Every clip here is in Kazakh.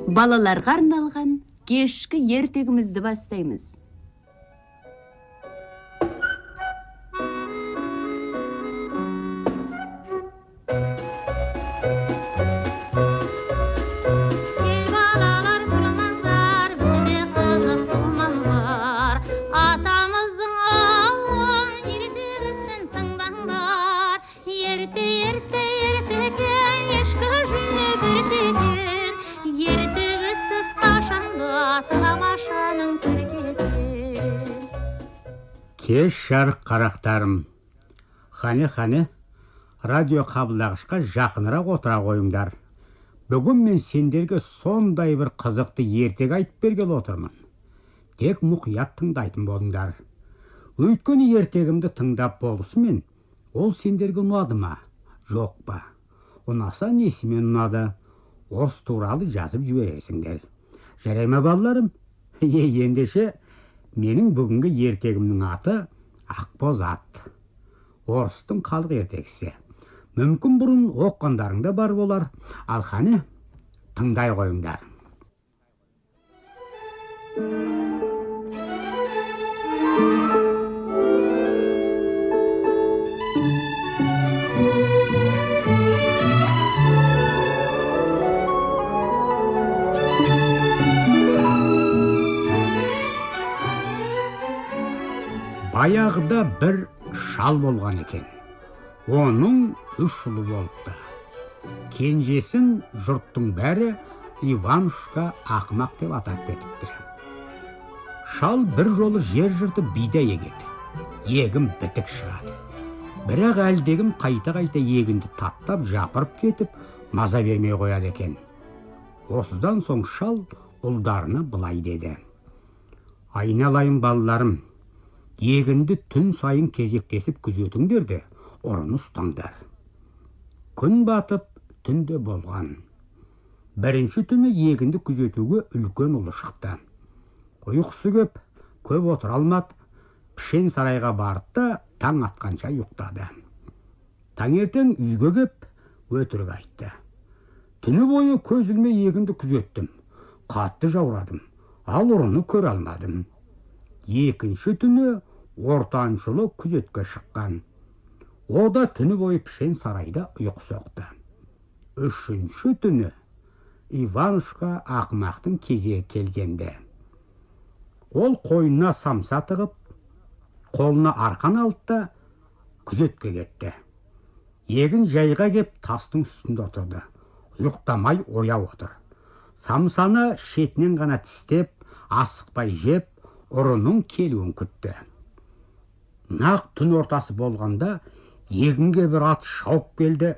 Балаларға арналған кешкі ертегімізді бастаймыз. Кеш жарық қарақтарым. Қане, радио қабылдағышқа жақынырақ отыра қойыңдар. Бүгін мен сендерге сондай бір қызықты ертегі айтып бергелі отырмын. Тек мұқият тыңдайтын болыңдар. Өйткені ертегімді тыңдап болысымен, ол сендерге ұнады ма, жоқ па? Ұнаса несімен ұнады? Осы туралы жазып жібересіңдер. Жарай ма балаларым? Ендеше менің бүгінгі ертегімнің аты Ақбоз ат. Орыстың халық ертегісі. Мүмкін бұрын оққандарыңда бар болар. Ал қане, тыңдай қойыңдар. Баяғыда бір шал болған екен. Оның 3 ұлы болыпты. Кенжесін жұрттың бәрі Иванушка ақымақ деп атап кетіпті. Шал бір жолы жер жыртып бидай егеді. Егін бітік шығады. Бірақ әлдегім қайта-қайта егінді таптап жапырып кетіп, маза бермей қояды екен. Осыдан соң шал ұлдарына былай деді: айналайын балаларым, егінді түн сайын кезектесіп күзетіңдер де ұрыны ұстаңдар. Күн батып, түнде болған. Бірінші түні егінді күзетуге үлкен ұлы шықты. Ұйқысы көп отыра алмады, пішен сарайға барды да таң атқанша ұйықтады. Таңертең үйге кеп өтірік айтты: түні бойы көз ілмей егінді күзеттім, қатты жаурадым, ал ұрыны көре алмадым. Екінші түні ортаншылы күзетке шыққан. Ода түні бойы пішен сарайда ұйқы соқты. Үшінші түні Иванушка ақымақтың кезегі келгенде. Ол қойнына самса тығып, қолына арқан алды да күзетке кетті. Егін жайға кеп тастың үстінде отырды. Ұйықтамай ояу отыр. Самсаны шетінен ғана тістеп, асықпай жеп, ұрының келуін күтті. Нақ түн ортасы болғанда егінге бір ат шауып келді.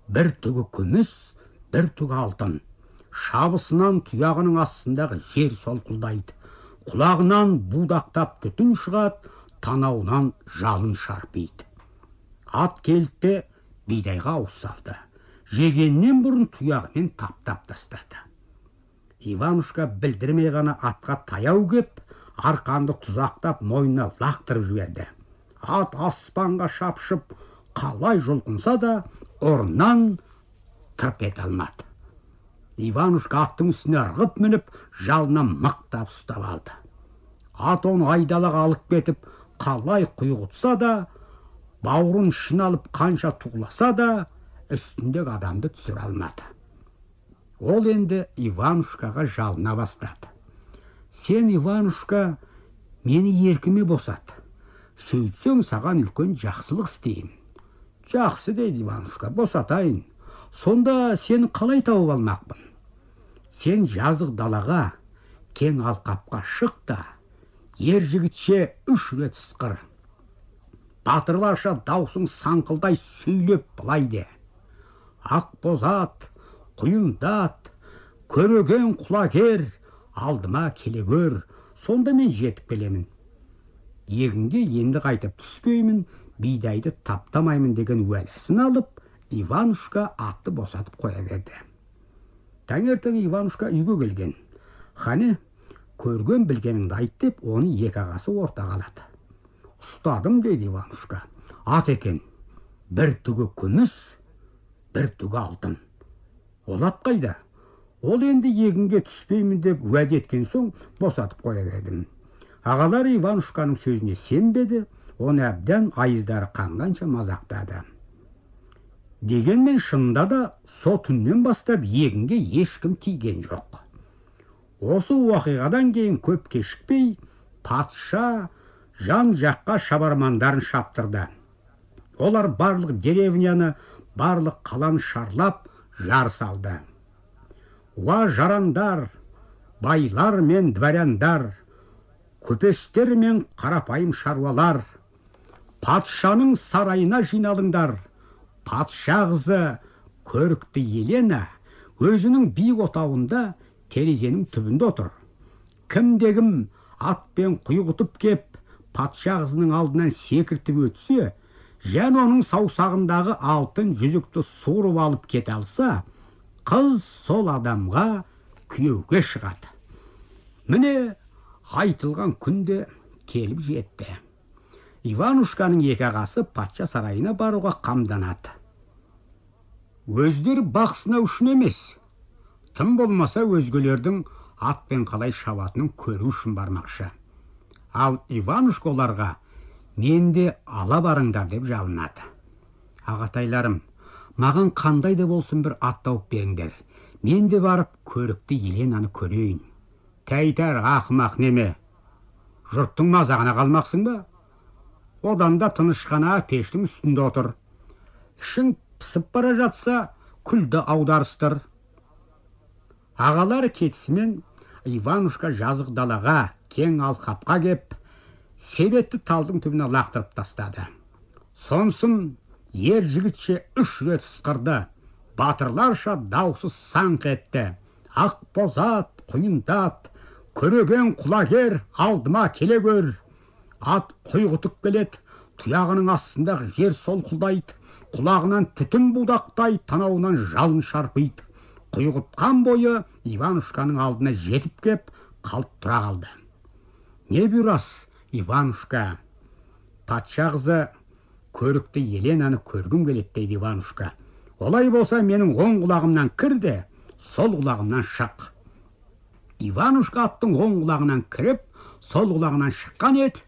Бір түгі күміс, бір түгі алтын. Шабысынан тұяғының астындағы жер солқылдайды. Құлағынан будақтап түтін шығады, танауынан жалын шарпиды. Ат келді, бидайға ауыз салды. Жегеннен бұрын тұяғымен таптап тастады. Иванушка білдірмей ғана атқа таяу кеп, арқанды тұзақтап мойнына лақтырып жіберді. Ат аспанға шапшып, қалай жұлқынса да орнынан тырп ете алмады. Иванушка аттың үстіне ырғып мініп, жалынан мықтап ұстап алды. Ат оны айдалаға алып кетіп, қалай құйғытса да, бауырын ішіне алып қанша туғласа да, үстіндегі адамды түсіре алмады. Ол енді Иванушкаға жалына бастады: сен, Иванушка, мені еркіме босат. Сөйтсең, саған үлкен жақсылық істеймін. Жақсы, дейді Иванушка, босатайын. Сонда сені қалай тауып алмақпын? Сен жазық далаға, кең алқапқа шық та, ер жігітше 3 рет ысқыр. Батырларша даусың саңқылдай сөйлеп былай де: Ақбоз ат, құйындат, көреген құлагер, алдыма келе көр, сонда мен жетіп келемін. Егінге енді қайтып түспеймін, бидайды таптамаймын деген уәдесін алып, Иванушка атты босатып қоя берді. Таңертең Иванушка үйге келген. Қане, көрген білгеніңді айт деп, оны екі ағасы ортаға алады. Ұстадым, дейді Иванушка. Ат екен, бір түгі күміс, бір түгі алтын. Ол ат қайда? Ол енді егінге түспеймін деп уәде еткен соң босатып қоя бердім. Ағалар Иванушканың сөзіне сенбеді, оны әбден айыздары қанғанша мазақтады. Дегенмен шынында да со түннен бастап егінге ешкім тиген жоқ. Осы уақиғадан кейін көп кешікпей, патша жан жаққа шабармандарын шаптырды. Олар барлық деревняны, барлық қаланы шарлап жар салды. Уа жарандар, байлар мен дворяндар, көпестер мен қарапайым шаруалар, патшаның сарайына жиналыңдар. Патша қызы көрікті Елена өзінің биік отауында терезенің түбінде отыр. Кімде-кім атпен құйғытып кеп, патша қызының алдынан секіртіп өтсе, және оның саусағындағы алтын жүзікті суырып алып кете алса, қыз сол адамға күйеуге шығады. Міне айтылған күнде келіп жетті. Иванушканың екі ағасы патша сарайына баруға қамданады. Өздері бақсына үшін емес, тым болмаса өзгелердің атпен қалай шабатынын көру үшін бармақшы. Ал Иванушка оларға менде ала барыңдар деп жалынады. Ағатайларым, маған қандай да болсын бір ат тауып беріңдер. Мен де барып көрікті Еленаны көрейін. Тәйтер ақымақ неме? Жұрттың мазағына қалмақсың ба? Одан да тынышқана пештің үстінде отыр. Ішің пысып бара жатса, күлді аударыстыр. Ағалары кетісімен Иванушка жазық далаға, кең алқапқа кеп, себетті талдың түбіне лақтырып тастады. Сонсын ер жігітше 3 рет сықырды. Батырларша даусыз саңқ етті. Ақ бозат, құйындат, көреген құлагер алдыма келе көр. Ат құйғытып келет, тұяғының астындағы жер солқылдайды, құлағынан түтін будақтай, танауынан жалын шарпиды. Құйғытқан бойы Иванушканың алдына жетіп кеп, қалт тұра қалды. Не бұйырасыз, Иванушка? Патша қызы көрікті Еленаны көргім келеді дейді Иванушка. Олай болса менің оң құлағымнан кірді, сол құлағымнан шық. Иванушка аттың оң құлағынан кіріп, сол құлағынан шыққан еді,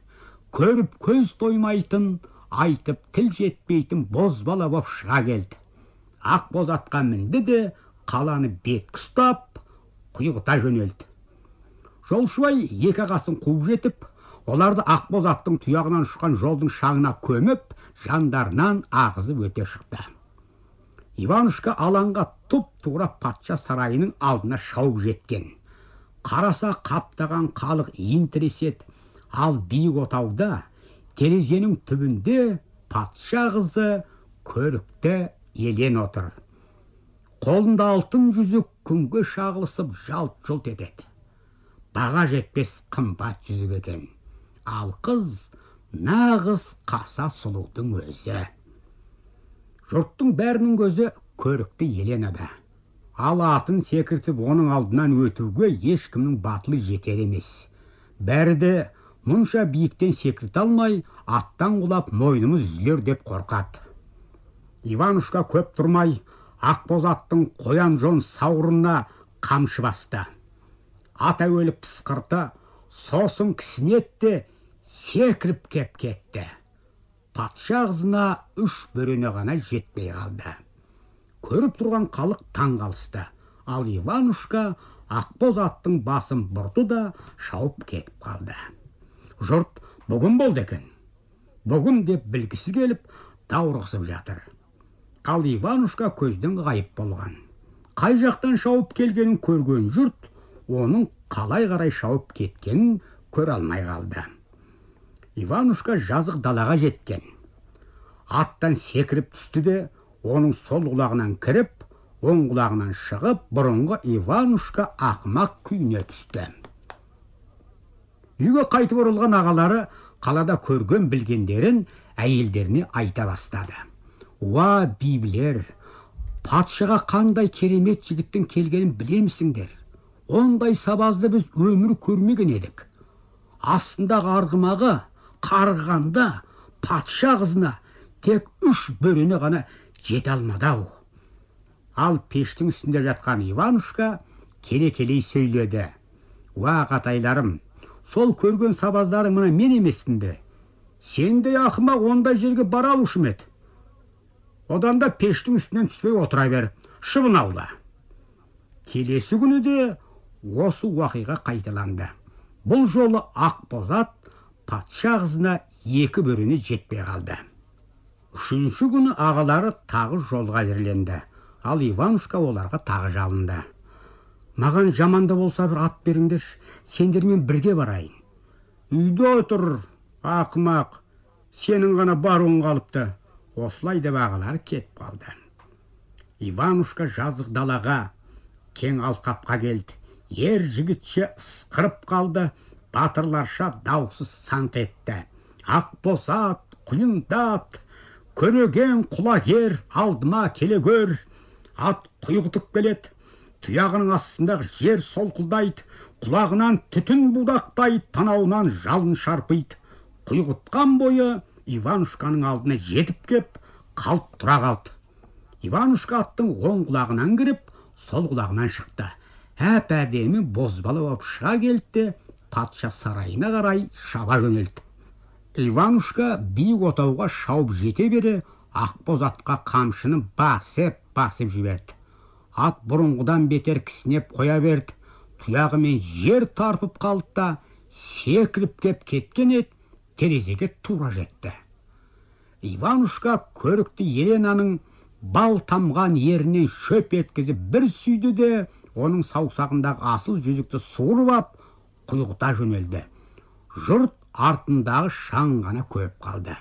көріп көз тоймайтын, айтып тіл жетпейтін бозбала боп шыға келді. Ақ боз атқа мінді де, қаланы беткі ұстап, құйғыта жөнелді. Жолшыбай екі ағасын қуып жетіп, оларды ақ боз аттың тұяғынан ұшқан жолдың шаңына көміп, жандарынан ағызып өте шықты. Иванушка алаңға тұп-тура патша сарайының алдына шауып жеткен. Қараса қаптаған халық иін тіреседі, ал биік отауда терезенің түбінде патша қызы көрікті Елена отыр. Қолында алтын жүзік күнге шағылысып жалт-жұлт етеді. Баға жетпес қымбат жүзік екен. Ал қыз нағыз қаса сұлудың өзі. Жұрттың бәрінің көзі көрікті Еленада. Ал атын секіртіп оның алдынан өтуге ешкімнің батылы жетер емес. Бәрі де мұнша биіктен секірте алмай, аттан құлап мойнымыз үзілер деп қорқады. Иванушка көп тұрмай, ақ боз аттың қоян жон сауырына қамшы басты. Ат әуелі пысқырды, сосын кісінетті, секіріп кеп кетті. Патша қызына 3 бөрене ғана жетпей қалды. Көріп тұрған халық таң қалысты. Ал Иванушка ақбоз аттың басын бұрды да шауып кетіп қалды. Жұрт бүгін болды екен. Бүгін деп білгісі келіп, даурығысып жатыр. Ал Иванушка көзден ғайып болған. Қай жақтан шауып келгенін көрген жұрт, оның қалай қарай шауып кеткенін көре алмай қалды. Иванушка жазық далаға жеткен. Аттан секіріп түсті де, оның сол құлағынан кіріп, оң құлағынан шығып, бұрынғы Иванушка ақымақ күйіне түсті. Үйге қайтып оралған ағалары қалада көрген білгендерін әйелдеріне айта бастады. Уа бибілер, патшаға қандай керемет жігіттің келгенін білемісіңдер? Ондай сабазды біз өмір көрмеген едік. Астындағы арғымағы қарғанда патша қызына тек 3 бөрене ғана жете алмады ау. Ал пештің үстінде жатқан Иванушка келей сөйледі. Уа қатайларым, сол көрген сабаздарың мына мен емеспін бе? Сендей ақымақ ондай жерге бара алушы ме еді? Одан да пештің үстінен түспей отыра бер, шыбын аула. Келесі күні де осы уақиға қайталанды. Бұл жолы Ақбозат патша қызына 2 бөріне жетпей қалды. 3-ші күні ағалары тағы жолға әзірленді. Ал Иванушка оларға тағы жалынды. Маған жаманда болса бір ат беріңдер, сендермен бірге барайын. Үйде отыр, ақымақ, сенің ғана баруың қалыпты. Осылай деп ағалары кетіп қалды. Иванушка жазық далаға, кең алқапқа келді. Ер жігітше ысқырып қалды, батырларша даусыз саңқ етті. Ақбозат, құйындат, көреген құлагер, алдыма келе көр. Ат құйғытып келеді, тұяғының астындағы жер солқылдайды, құлағынан түтін будақтайды, танауынан жалын шарпиды. Құйғытқан бойы Иванушканың алдына жетіп кеп, қалт тұра қалды. Иванушка аттың оң құлағынан кіріп, сол құлағынан шықты. Әп-әдемі бозбала боп шыға келді, патша сарайына қарай шаба жөнелді. Иванушка биік отауға шауып жете бере, Ақбозатқа қамшыны басып жіберді. Ат бұрынғыдан бетер кісінеп қоя берді. Тұяғымен жер тарпып қалды да, секіріп кеп кеткен ет, терезеге тура жетті. Иванушка көрікті Еленаның бал тамған ерінен шөп еткізіп бір сүйді де, оның саусағындағы асыл жүзікті суырып ап, құйғыта жөнелді. Жұрт артындағы шаңғана көріп қалды.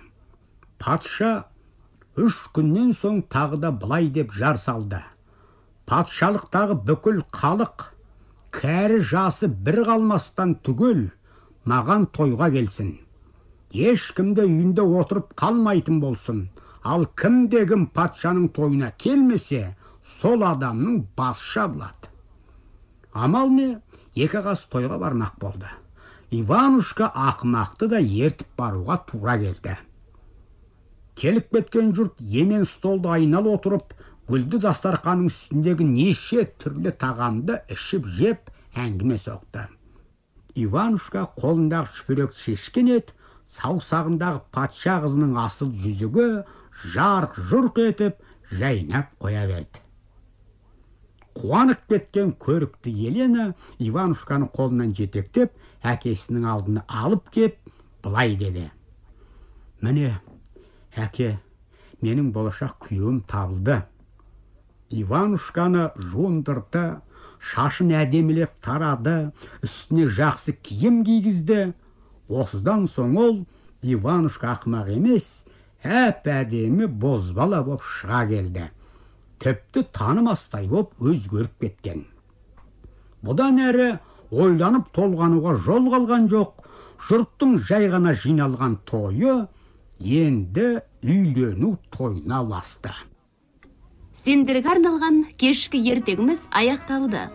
Патша 3 күннен соң тағы да былай деп жар салды. Патшалықтағы бүкіл халық, кәрі жасы бір қалмастан түгел, маған тойға келсін. Ешкімде үйінде отырып қалмайтын болсын. Ал кім патшаның тойына келмесе, сол адамның басы шабылады. Амал не, 2 қас тойға бармақ болды. Иванушка ақымақты да ертіп баруға тура келді. Келіп кеткен жұрт емен столды айнал отырып, гүлді дастарқаның үстіндегі неше түрлі тағамды ішіп жеп әңгіме соқты. Иванушка қолындағы шүпіректі шешкен ет, саусағындағы патша қызының асыл жүзігі жарқ-жұрқ етіп жайнап қоя берді. Қуанып кеткен көрікті Елена Иванушканы қолынан жетектеп, әкесінің алдына алып кеп, былай деді. Міне, әке, менің болашақ күйеуім табылды. Иванушканы жуындырды, шашын әдемілеп тарады, үстіне жақсы киім кигізді. Осыдан соң ол Иванушка ақымақ емес, әп-әдемі бозбала боп шыға келді. Тіпті танымастай боп өзгеріп кеткен. Бұдан әрі ойланып толғануға жол қалған жоқ. Жұрттың жай ғана жиналған тойы енді үйлену тойына ұласты. Сендерге арналған кешкі ертегіміз аяқталды.